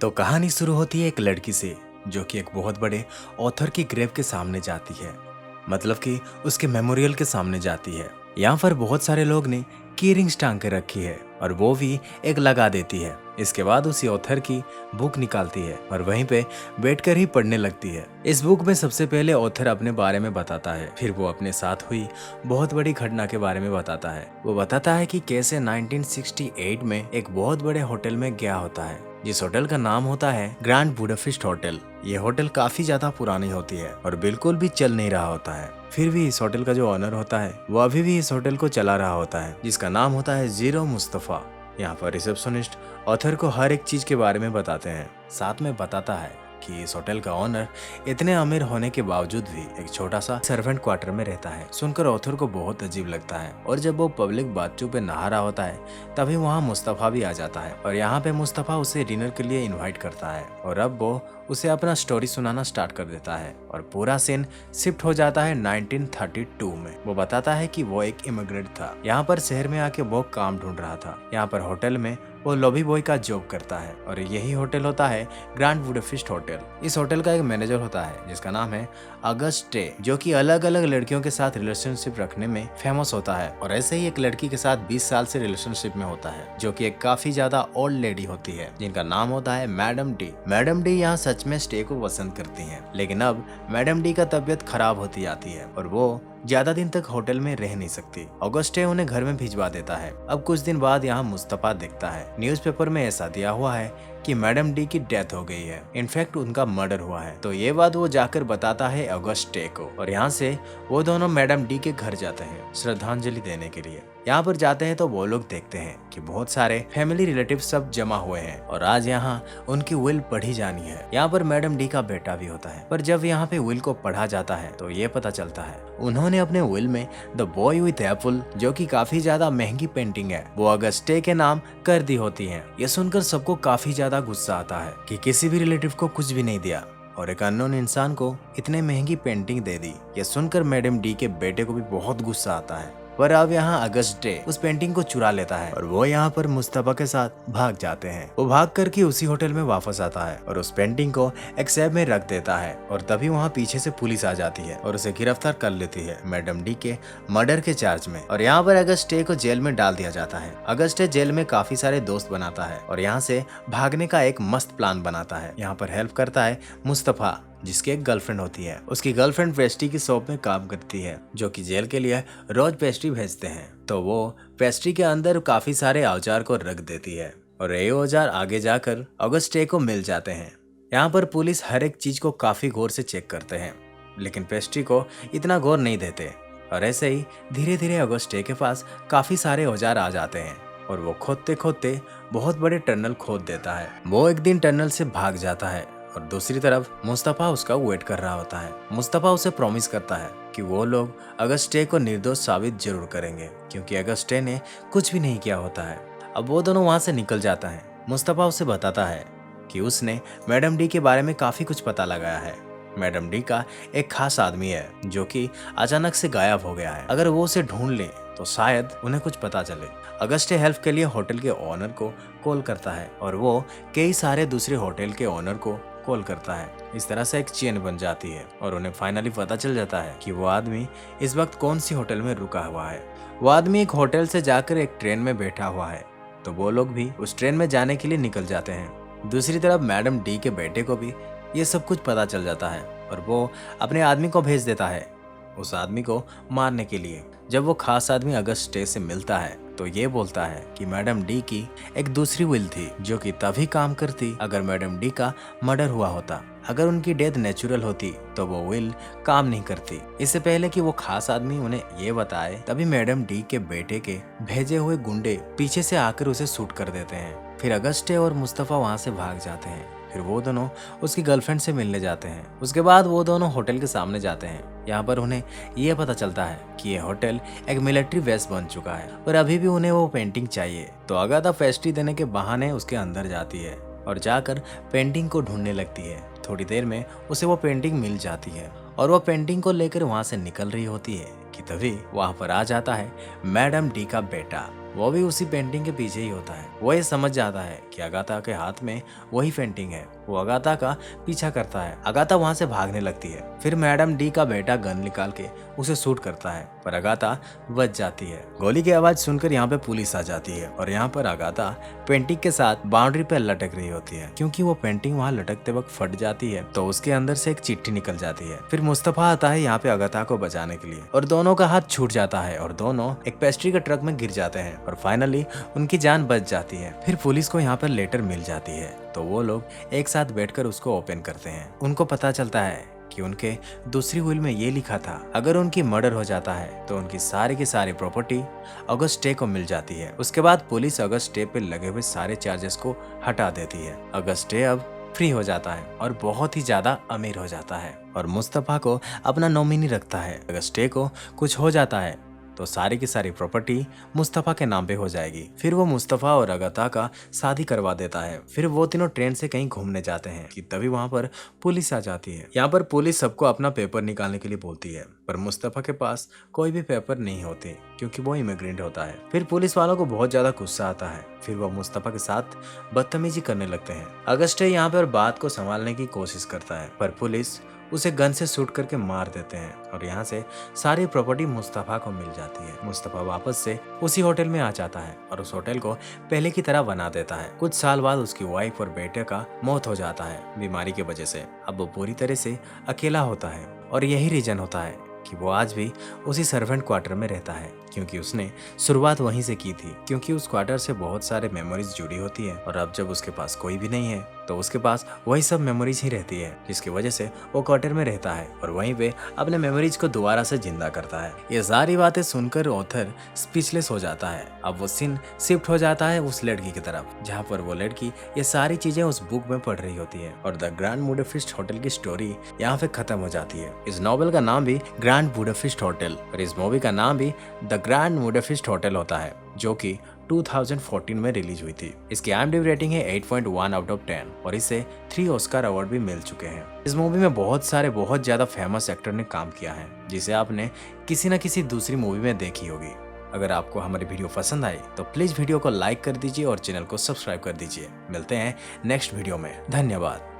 तो कहानी शुरू होती है एक लड़की से जो कि एक बहुत बड़े ऑथर की ग्रेव के सामने जाती है। मतलब कि उसके मेमोरियल के सामने जाती है। यहाँ पर बहुत सारे लोग ने की रिंग्स टांग के रखी है और वो भी एक लगा देती है। इसके बाद उसी ऑथर की बुक निकालती है और वहीं पे बैठकर ही पढ़ने लगती है। इस बुक में सबसे पहले ऑथर अपने बारे में बताता है, फिर वो अपने साथ हुई बहुत बड़ी घटना के बारे में बताता है। वो बताता है कि कैसे 1968 में एक बहुत बड़े होटल में गया होता है, जिस होटल का नाम होता है ग्रैंड बुडापेस्ट होटल। ये होटल काफी ज्यादा पुरानी होती है और बिल्कुल भी चल नहीं रहा होता है। फिर भी इस होटल का जो ऑनर होता है वो अभी भी इस होटल को चला रहा होता है, जिसका नाम होता है जीरो मुस्तफा। यहाँ पर रिसेप्शनिस्ट ऑथर को हर एक चीज के बारे में बताते हैं। साथ में बताता है कि इस होटल का ओनर इतने अमीर होने के बावजूद भी एक छोटा सा सर्वेंट क्वार्टर में रहता है। सुनकर ऑथर को बहुत अजीब लगता है और जब वो पब्लिक बाथरूम पे नहा रहा होता है तभी वहाँ मुस्तफा भी आ जाता है और यहाँ पे मुस्तफा उसे डिनर के लिए इनवाइट करता है और अब वो उसे अपना स्टोरी सुनाना स्टार्ट कर देता है और पूरा सीन शिफ्ट हो जाता है 1932 में। वो बताता है कि वो एक इमिग्रेंट था, यहाँ पर शहर में आके वो काम ढूंढ रहा था। यहाँ पर होटल में वो लॉबी बॉय का जॉब करता है और यही होटल होता है ग्रैंड बुडापेस्ट होटल। इस होटल का एक मैनेजर होता है जिसका नाम है अगस्टे, जो कि अलग अलग लड़कियों के साथ रिलेशनशिप रखने में फेमस होता है और ऐसे ही एक लड़की के साथ 20 साल से रिलेशनशिप में होता है, जो कि एक काफी ज्यादा ओल्ड लेडी होती है जिनका नाम होता है मैडम डी। मैडम डी यहाँ सच में स्टे को पसंद करती हैं, लेकिन अब मैडम डी का तबीयत खराब होती जाती है और वो ज्यादा दिन तक होटल में रह नहीं सकती। ऑगस्टे उन्हें घर में भिजवा देता है। अब कुछ दिन बाद यहाँ मुस्तफा दिखता है। न्यूज़पेपर में ऐसा दिया हुआ है कि मैडम डी की डेथ हो गई है, इनफैक्ट उनका मर्डर हुआ है। तो ये बात वो जाकर बताता है ऑगस्टे को और यहाँ से वो दोनों मैडम डी के घर जाते हैं श्रद्धांजलि देने के लिए। यहाँ पर जाते हैं तो वो लोग देखते हैं कि बहुत सारे फैमिली रिलेटिव सब जमा हुए हैं और आज यहाँ उनकी विल पढ़ी जानी है। यहाँ पर मैडम डी का बेटा भी होता है, पर जब यहाँ पे विल को पढ़ा जाता है तो ये पता चलता है उन्होंने अपने विल में द बॉय विथ एप्पल, जो कि काफी ज्यादा महंगी पेंटिंग है, वो अगस्टे के नाम कर दी होती है। ये सुनकर सबको काफी ज्यादा गुस्सा आता है कि किसी भी रिलेटिव को कुछ भी नहीं दिया और एक अननोन इंसान को इतने महंगी पेंटिंग दे दी। ये सुनकर मैडम डी के बेटे को भी बहुत गुस्सा आता है, पर अब यहाँ अगस्टे उस पेंटिंग को चुरा लेता है और वो यहाँ पर मुस्तफा के साथ भाग जाते हैं। वो भाग करके उसी होटल में वापस आता है और उस पेंटिंग को एक सैफ में रख देता है और तभी वहाँ पीछे से पुलिस आ जाती है और उसे गिरफ्तार कर लेती है मैडम डी के मर्डर के चार्ज में। और यहाँ पर अगस्टे को जेल में डाल दिया जाता है। अगस्टे जेल में काफी सारे दोस्त बनाता है और यहाँ से भागने का एक मस्त प्लान बनाता है। यहाँ पर हेल्प करता है मुस्तफा, जिसकी एक गर्लफ्रेंड होती है। उसकी गर्लफ्रेंड पेस्ट्री की शॉप में काम करती है, जो कि जेल के लिए रोज पेस्ट्री भेजते हैं। तो वो पेस्ट्री के अंदर काफी सारे औजार को रख देती है और ये औजार आगे जाकर अगस्टे को मिल जाते हैं। यहाँ पर पुलिस हर एक चीज को काफी गौर से चेक करते हैं, लेकिन पेस्ट्री को इतना गौर नहीं देते और ऐसे ही धीरे धीरे अगस्टे के पास काफी सारे औजार आ जाते हैं और वो खोदते खोदते बहुत बड़े टनल खोद देता है। वो एक दिन टनल से भाग जाता है और दूसरी तरफ मुस्तफा उसका वेट कर रहा होता है। मुस्तफा उसे प्रॉमिस करता है कि वो लोग अगस्टे को निर्दोष साबित जरूर करेंगे, क्योंकि अगस्टे ने कुछ भी नहीं किया होता है। अब वो दोनों वहां से निकल जाता है। मुस्तफा उसे बताता है कि उसने मैडम डी के बारे में काफी कुछ पता लगाया है। मैडम डी का एक खास आदमी है जो कि अचानक से गायब हो गया है। अगर वो उसे ढूंढ ले तो शायद उन्हें कुछ पता चले। अगस्टे हेल्प के लिए होटल के ओनर को कॉल करता है और वो कई सारे दूसरे होटल के ओनर को कॉल करता है। इस तरह से एक चेन बन जाती है और उन्हें फाइनली पता चल जाता है कि वो आदमी इस वक्त कौन सी होटल में रुका हुआ है। वो आदमी एक होटल से जाकर एक ट्रेन में बैठा हुआ है, तो वो लोग भी उस ट्रेन में जाने के लिए निकल जाते हैं। दूसरी तरफ मैडम डी के बेटे को भी ये सब कुछ पता चल जाता है और वो अपने आदमी को भेज देता है उस आदमी को मारने के लिए। जब वो खास आदमी अगस्टे से मिलता है तो ये बोलता है कि मैडम डी की एक दूसरी विल थी जो कि तभी काम करती अगर मैडम डी का मर्डर हुआ होता। अगर उनकी डेथ नेचुरल होती तो वो विल काम नहीं करती। इससे पहले कि वो खास आदमी उन्हें ये बताए तभी मैडम डी के बेटे के भेजे हुए गुंडे पीछे से आकर उसे शूट कर देते हैं। फिर अगस्टे और मुस्तफा वहाँ से भाग जाते हैं। फिर वो दोनों उसकी गर्लफ्रेंड से मिलने जाते हैं। उसके बाद वो दोनों होटल के सामने जाते हैं। यहाँ पर उन्हें ये पता चलता है कि ये होटल एक मिलिट्री बेस बन चुका है और अभी भी उन्हें वो पेंटिंग चाहिए। तो अगाथा पेस्ट्री देने के बहाने उसके अंदर जाती है और जाकर पेंटिंग को ढूंढने लगती है। थोड़ी देर में उसे वो पेंटिंग मिल जाती है और वो पेंटिंग को लेकर वहाँ से निकल रही होती है कि तभी वहाँ पर आ जाता है मैडम डी का बेटा। वो भी उसी पेंटिंग के पीछे ही होता है। वो ये समझ जाता है कि अगाथा के हाथ में वही पेंटिंग है। वो अगाथा का पीछा करता है। अगाथा वहां से भागने लगती है। फिर मैडम डी का बेटा गन निकाल के उसे शूट करता है, पर अगाथा बच जाती है। गोली की आवाज सुनकर यहाँ पे पुलिस आ जाती है और यहाँ पर अगाथा पेंटिंग के साथ बाउंड्री पे लटक रही होती है। क्योंकि वो पेंटिंग वहाँ लटकते वक्त फट जाती है तो उसके अंदर से एक चिट्ठी निकल जाती है। फिर मुस्तफा आता है यहाँ पे अगाथा को बचाने के लिए और दोनों का हाथ छूट जाता है और दोनों एक पेस्ट्री के ट्रक में गिर जाते हैं और फाइनली उनकी जान बच जाती है। फिर पुलिस को यहाँ पर लेटर मिल जाती है तो वो लोग एक साथ बैठकर उसको ओपन करते हैं। उनको पता चलता है कि उनके दूसरी विल में ये लिखा था, अगर उनकी मर्डर हो जाता है तो उनकी सारी की सारी प्रॉपर्टी अगस्त डे को मिल जाती है। उसके बाद पुलिस अगस्त डे पे लगे हुए सारे चार्जेस को हटा देती है। अगस्त डे अब फ्री हो जाता है और बहुत ही ज्यादा अमीर हो जाता है और मुस्तफा को अपना नॉमिनी रखता है। अगस्त डे को कुछ हो जाता है तो सारी की सारी प्रॉपर्टी मुस्तफा के नाम पे हो जाएगी। फिर वो मुस्तफा और अगाथा का शादी करवा देता है। फिर वो तीनों ट्रेन से कहीं घूमने जाते हैं कि तभी वहां पर पुलिस आ जाती है। यहाँ पर पुलिस सबको अपना पेपर निकालने के लिए बोलती है, पर मुस्तफा के पास कोई भी पेपर नहीं होते क्योंकि वो इमिग्रेंट होता है। फिर पुलिस वालों को बहुत ज्यादा गुस्सा आता है। फिर वो मुस्तफा के साथ बदतमीजी करने लगते हैं। अगस्ट यहाँ पर बात को संभालने की कोशिश करता है, पर पुलिस उसे गन से शूट करके मार देते हैं और यहाँ से सारी प्रॉपर्टी मुस्तफा को मिल जाती है। मुस्तफा वापस से उसी होटल में आ जाता है और उस होटल को पहले की तरह बना देता है। कुछ साल बाद उसकी वाइफ और बेटे का मौत हो जाता है बीमारी की वजह से। अब वो पूरी तरह से अकेला होता है और यही रीजन होता है कि वो आज भी उसी सर्वेंट क्वार्टर में रहता है क्योंकि उसने शुरुआत वहीं से की थी। क्योंकि उस क्वार्टर से बहुत सारे मेमोरीज जुड़ी होती है और अब जब उसके पास कोई भी नहीं है तो उसके पास वही सब मेमोरीज ही रहती है, जिसकी वजह से वो क्वार्टर में रहता है और वहीं पे अपने मेमोरीज को दोबारा से जिंदा करता है। ये सारी बातें सुनकर ऑथर स्पीचलेस हो जाता है। अब वो सीन शिफ्ट हो जाता है उस लड़की की तरफ जहाँ पर वो लड़की ये सारी चीजें उस बुक में पढ़ रही होती है और द ग्रैंड बुडापेस्ट होटल की स्टोरी यहाँ पे खत्म हो जाती है। इस नॉवेल का नाम भी ग्रैंड बुडापेस्ट होटल और इस मूवी का नाम भी द ग्रैंड बुडापेस्ट होटल होता है, जो कि 2014 में रिलीज हुई थी। इसकी IMDb रेटिंग है 8.1 आउट ऑफ 10 और इसे 3 ऑस्कर अवार्ड भी मिल चुके हैं। इस मूवी में बहुत ज्यादा फेमस एक्टर ने काम किया है जिसे आपने किसी न किसी दूसरी मूवी में देखी होगी। अगर आपको हमारी वीडियो पसंद आई तो प्लीज वीडियो को लाइक कर दीजिए और चैनल को सब्सक्राइब कर दीजिए। मिलते हैं नेक्स्ट वीडियो में। धन्यवाद।